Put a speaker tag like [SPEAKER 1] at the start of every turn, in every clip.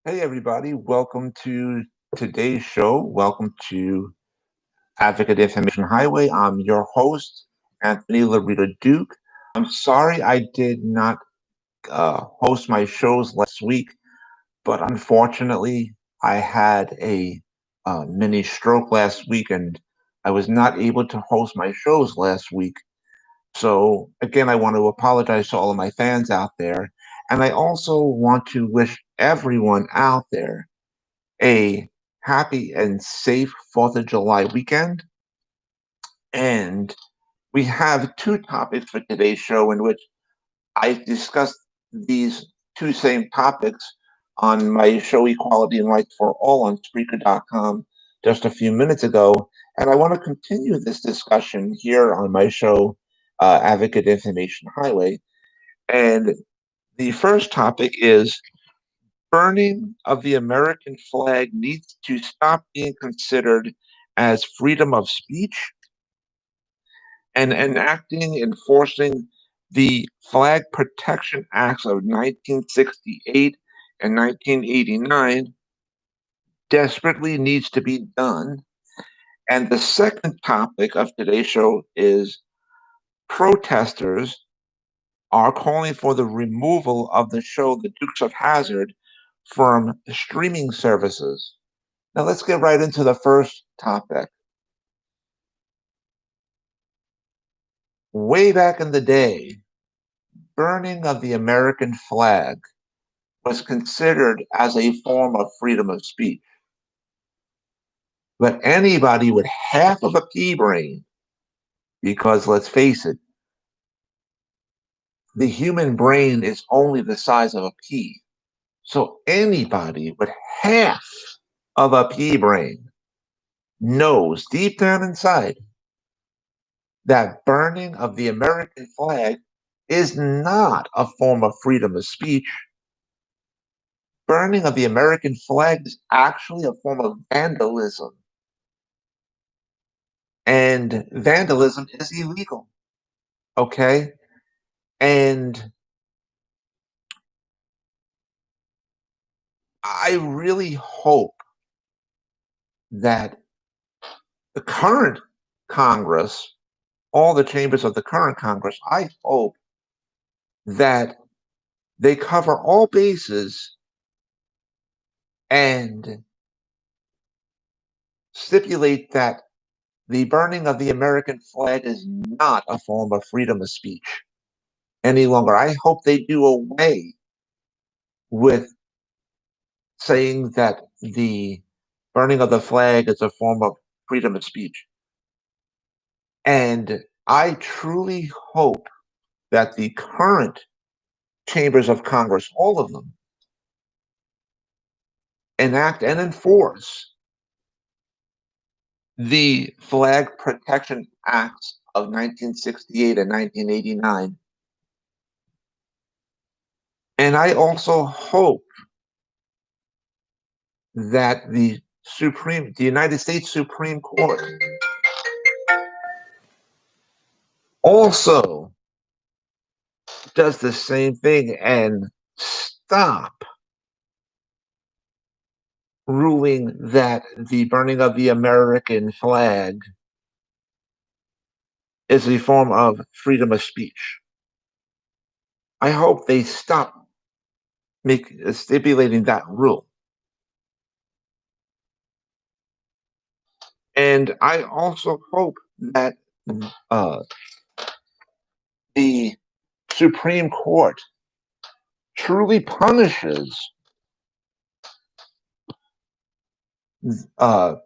[SPEAKER 1] Hey, everybody. Welcome to today's show. Welcome to Advocate Information Highway. I'm your host, Anthony Lorito-Duke. I'm sorry I did not host my shows last week, but unfortunately, I had a mini stroke last week and I was not able to host my shows last week. So, again, I want to apologize to all of my fans out there. And I also want to wish everyone out there a happy and safe 4th of July weekend. And we have two topics for today's show in which I discussed these two same topics on my show Equality and Rights for All on Spreaker.com just a few minutes ago. And I want to continue this discussion here on my show, Advocate Information Highway. And the first topic is burning of the American flag needs to stop being considered as freedom of speech, and enacting, enforcing the Flag Protection Acts of 1968 and 1989 desperately needs to be done. And the second topic of today's show is protesters are calling for the removal of the show The Dukes of Hazzard from streaming services. Now let's get right into the first topic. Way back in the day, burning of the American flag was considered as a form of freedom of speech. But anybody with half of a pea brain, because let's face it, the human brain is only the size of a pea. So anybody with half of a pea brain knows deep down inside that burning of the American flag is not a form of freedom of speech. Burning of the American flag is actually a form of vandalism. And vandalism is illegal. Okay? And I really hope that the current Congress, all the chambers of the current Congress, I hope that they cover all bases and stipulate that the burning of the American flag is not a form of freedom of speech any longer. I hope they do away with saying that the burning of the flag is a form of freedom of speech. And I truly hope that the current chambers of Congress, all of them, enact and enforce the Flag Protection Acts of 1968 and 1989. And I also hope that the United States Supreme Court also does the same thing and stop ruling that the burning of the American flag is a form of freedom of speech. I hope they stop stipulating that rule. And I also hope that the Supreme Court truly punishes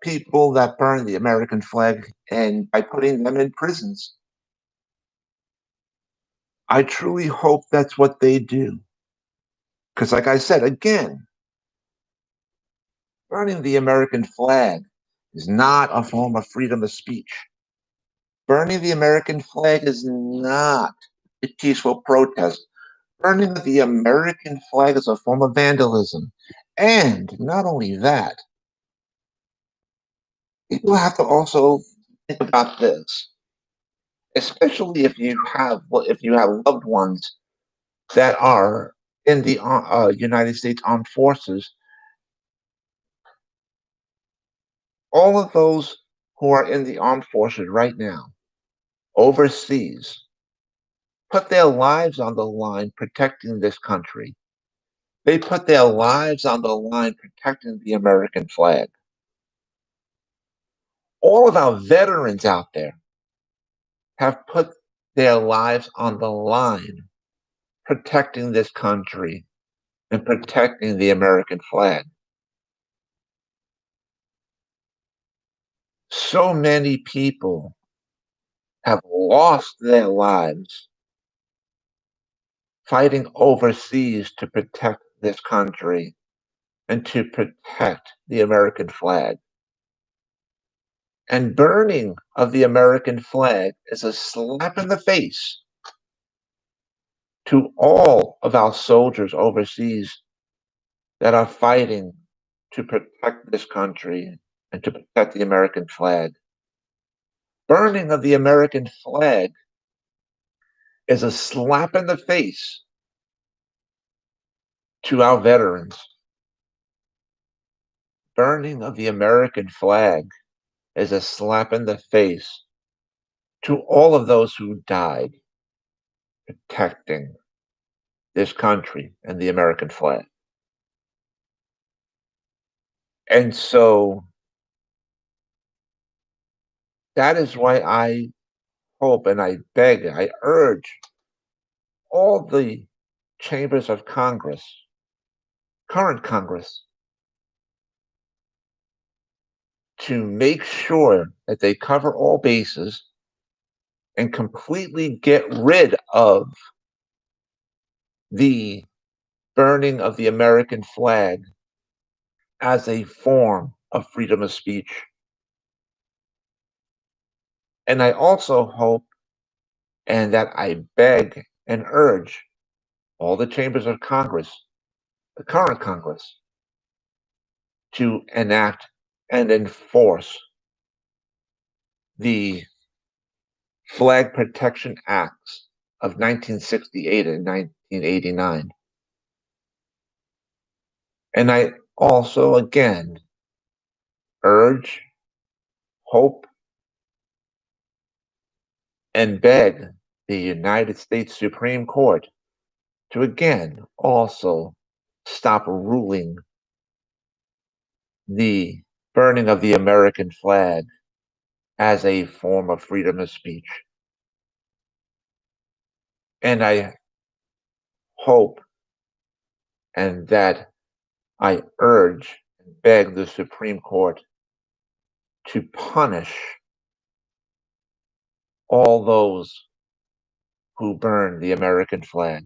[SPEAKER 1] people that burn the American flag and by putting them in prisons. I truly hope that's what they do. Because, like I said, again, burning the American flag is not a form of freedom of speech. Burning the American flag is not a peaceful protest. Burning the American flag is a form of vandalism. And not only that, people have to also think about this, especially if you have loved ones that are in the United States Armed Forces. All of those who are in the armed forces right now, overseas, put their lives on the line protecting this country. They put their lives on the line protecting the American flag. All of our veterans out there have put their lives on the line protecting this country and protecting the American flag. So many people have lost their lives fighting overseas to protect this country and to protect the American flag. And burning of the American flag is a slap in the face to all of our soldiers overseas that are fighting to protect this country and to protect the American flag. Burning of the American flag is a slap in the face to our veterans. Burning of the American flag is a slap in the face to all of those who died protecting this country and the American flag. And so that is why I hope and I beg, I urge all the chambers of Congress, current Congress, to make sure that they cover all bases and completely get rid of the burning of the American flag as a form of freedom of speech. And I also hope and that I beg and urge all the chambers of Congress, the current Congress, to enact and enforce the Flag Protection Acts of 1968 and 1989. And I also, again, urge, hope, and beg the United States Supreme Court to again also stop ruling the burning of the American flag as a form of freedom of speech. And I hope and that I urge and beg the Supreme Court to punish all those who burn the American flag.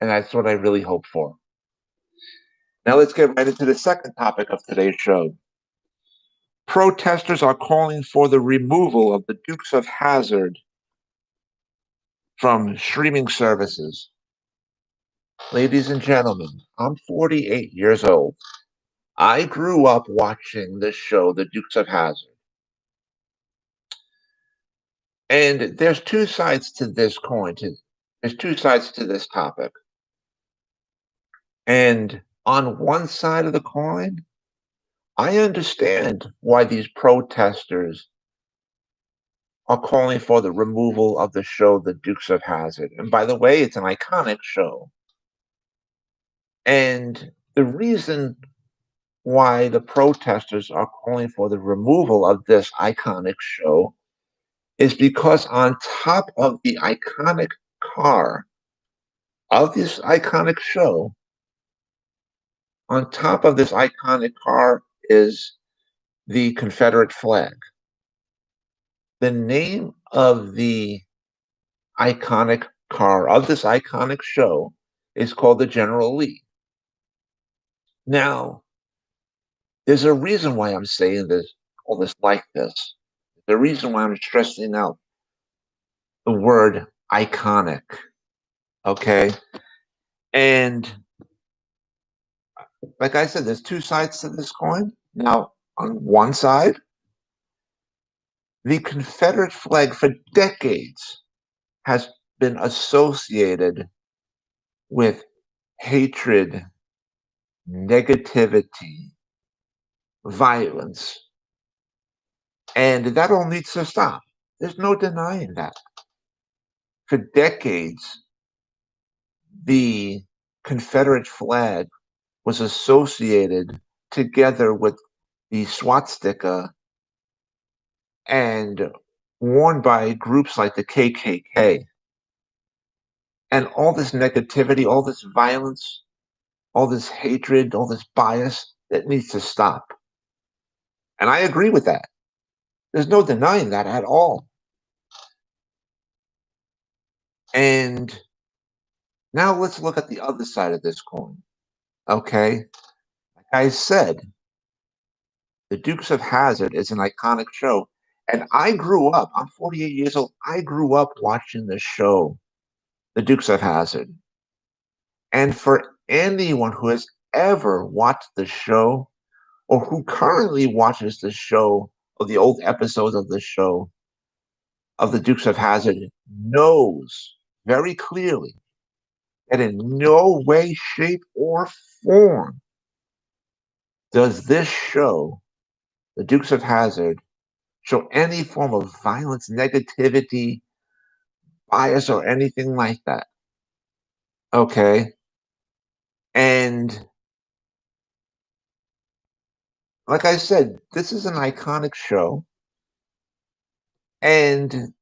[SPEAKER 1] And that's what I really hope for. Now let's get right into the second topic of today's show. Protesters are calling for the removal of the Dukes of Hazzard from streaming services. Ladies and gentlemen, I'm 48 years old. I grew up watching this show, The Dukes of Hazzard. And there's two sides to this coin. There's two sides to this topic. And on one side of the coin, I understand why these protesters are calling for the removal of the show, The Dukes of Hazzard. And by the way, it's an iconic show. And the reason why the protesters are calling for the removal of this iconic show is because on top of the iconic car of this iconic show, on top of this iconic car is the Confederate flag. The name of the iconic car of this iconic show is called the General Lee. Now, there's a reason why I'm saying this, all this like this. The reason why I'm stressing out the word iconic, okay? And like I said, there's two sides to this coin. Now, on one side, the Confederate flag for decades has been associated with hatred negativity, violence, and that all needs to stop. There's no denying that. For decades, the Confederate flag was associated together with the swastika and worn by groups like the KKK. And all this negativity, all this violence, all this hatred, all this bias, that needs to stop. And I agree with that. There's no denying that at all. And now let's look at the other side of this coin. Okay. Like I said, The Dukes of Hazzard is an iconic show. And I grew up, I'm 48 years old. I grew up watching the show, The Dukes of Hazzard. And for anyone who has ever watched the show or who currently watches the show or the old episodes of the show of the Dukes of Hazzard knows very clearly that in no way, shape, or form does this show, the Dukes of Hazzard, show any form of violence, negativity, bias, or anything like that. Okay. And like I said, this is an iconic show. And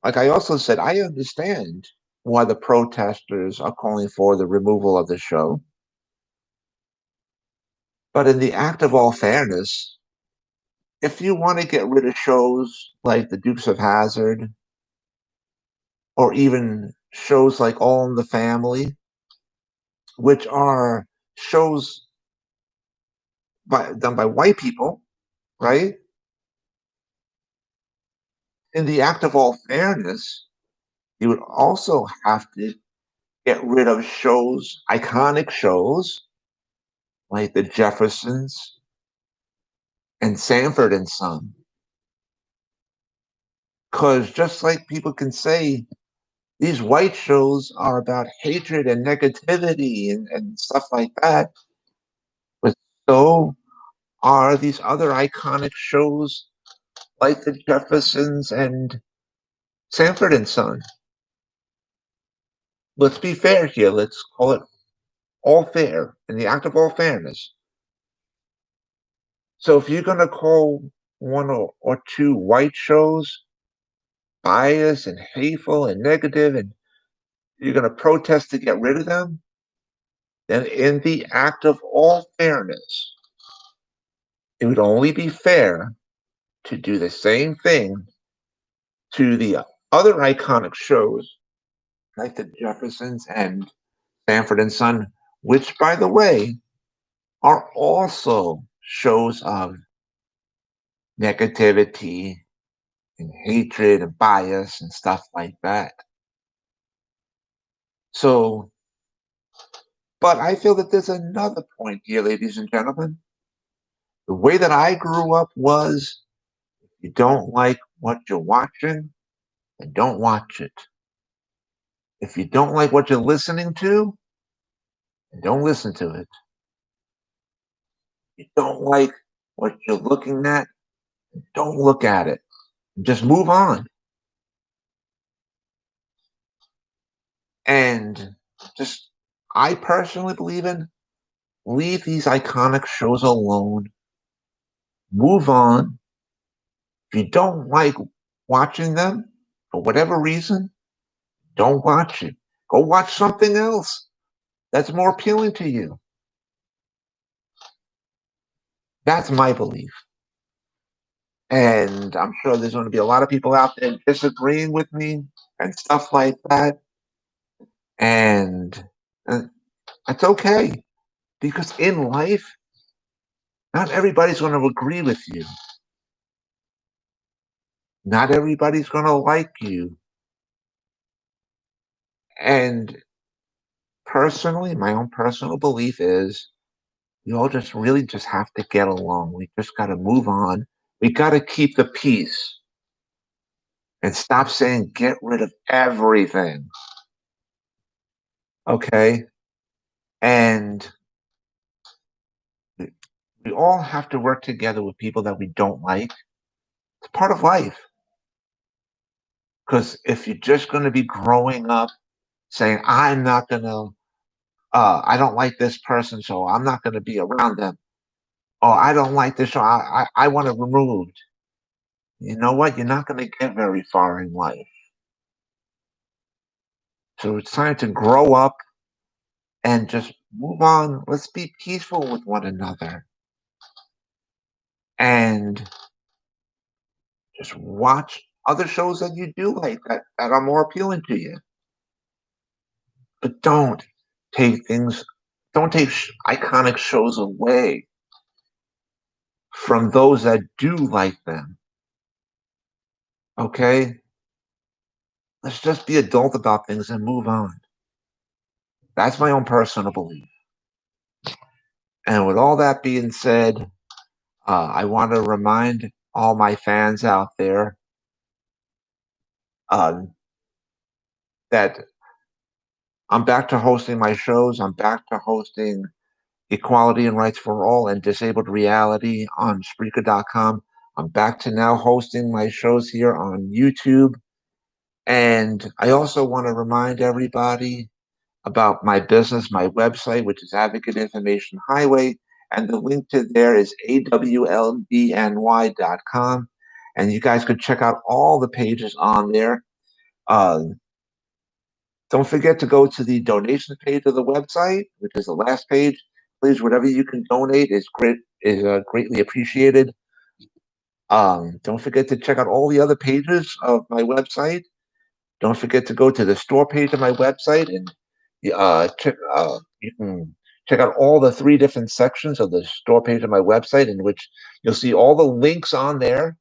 [SPEAKER 1] like I also said, I understand why the protesters are calling for the removal of the show. But in the act of all fairness, if you want to get rid of shows like the Dukes of Hazzard or even shows like All in the Family, which are shows done by white people, right? In the act of all fairness, you would also have to get rid of shows, iconic shows like the Jeffersons and Sanford and Son. Because just like people can say these white shows are about hatred and negativity and stuff like that, but so are these other iconic shows like the Jeffersons and Sanford and Son. Let's be fair here. Let's call it all fair in the act of all fairness. So if you're going to call one or two white shows biased and hateful and negative, and you're going to protest to get rid of them, then in the act of all fairness, it would only be fair to do the same thing to the other iconic shows like the Jeffersons and Sanford and Son, which, by the way, are also shows of negativity and hatred and bias and stuff like that. So, but I feel that there's another point here, ladies and gentlemen. The way that I grew up was if you don't like what you're watching, then don't watch it. If you don't like what you're listening to, then don't listen to it. If you don't like what you're looking at, don't look at it. Just move on. And just, I personally believe in leave these iconic shows alone. Move on. If you don't like watching them for whatever reason, don't watch it. Go watch something else that's more appealing to you. That's my belief. And I'm sure there's going to be a lot of people out there disagreeing with me and stuff like that. And it's okay because in life, not everybody's going to agree with you. Not everybody's going to like you. And personally, my own personal belief is we all just really just have to get along. We just got to move on. We got to keep the peace and stop saying get rid of everything. Okay. And We all have to work together with people that we don't like. It's part of life. Because if you're just going to be growing up saying, I'm not going to, I don't like this person, so I'm not going to be around them. Or I don't like this, so I want it removed. You know what? You're not going to get very far in life. So it's time to grow up and just move on. Let's be peaceful with one another and just watch other shows that you do like that are more appealing to you. But don't take things, don't take iconic shows away from those that do like them. Okay? Let's just be adult about things and move on. That's my own personal belief. And with all that being said, I want to remind all my fans out there uh, that I'm back to hosting my shows. I'm back to hosting Equality and Rights for All and Disabled Reality on Spreaker.com. I'm back to now hosting my shows here on YouTube. And I also want to remind everybody about my business, my website, which is Advocate Information Highway. And the link to there is awldny.com. And you guys could check out all the pages on there. Don't forget to go to the donation page of the website, which is the last page. Please, whatever you can donate is greatly appreciated. Don't forget to check out all the other pages of my website. Don't forget to go to the store page of my website and you can check out all the 3 different sections of the store page of my website, in which you'll see all the links on there.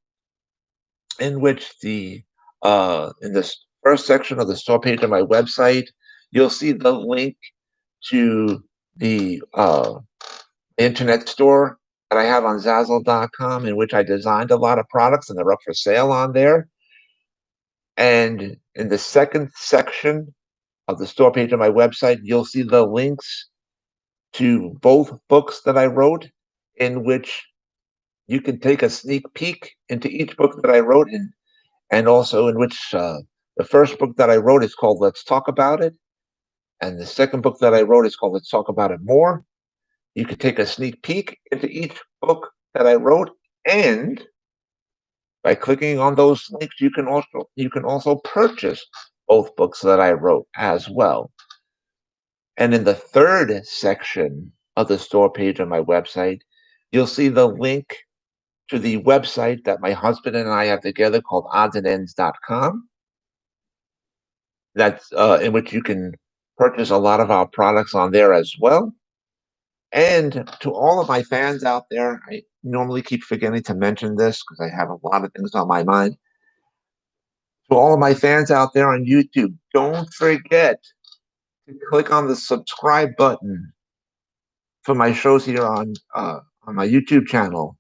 [SPEAKER 1] In which in this first section of the store page of my website, you'll see the link to the internet store that I have on Zazzle.com, in which I designed a lot of products and they're up for sale on there. And in the second section of the store page of my website, you'll see the links to both books that I wrote, in which you can take a sneak peek into each book that I wrote, and also in which the first book that I wrote is called Let's Talk About It. And the second book that I wrote is called Let's Talk About It More. You could take a sneak peek into each book that I wrote, and by clicking on those links, you can also purchase both books that I wrote as well. And in the third section of the store page on my website, you'll see the link to the website that my husband and I have together called oddsandends.com. That's in which you can purchase a lot of our products on there as well. And to all of my fans out there, I normally keep forgetting to mention this because I have a lot of things on my mind. To all of my fans out there on YouTube, don't forget to click on the subscribe button for my shows here on my YouTube channel.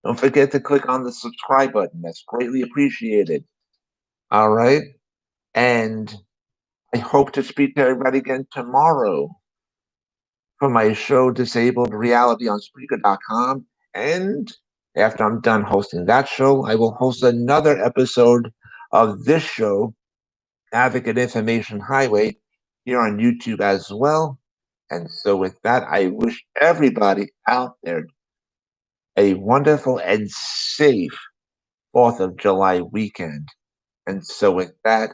[SPEAKER 1] Don't forget to click on the subscribe button. That's greatly appreciated. All right. And I hope to speak to everybody again tomorrow for my show Disabled Reality on Spreaker.com. And after I'm done hosting that show, I will host another episode of this show, Advocate Information Highway, here on YouTube as well. And so with that, I wish everybody out there a wonderful and safe 4th of July weekend. And so with that,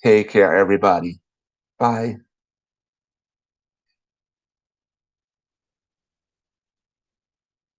[SPEAKER 1] take care, everybody. Bye.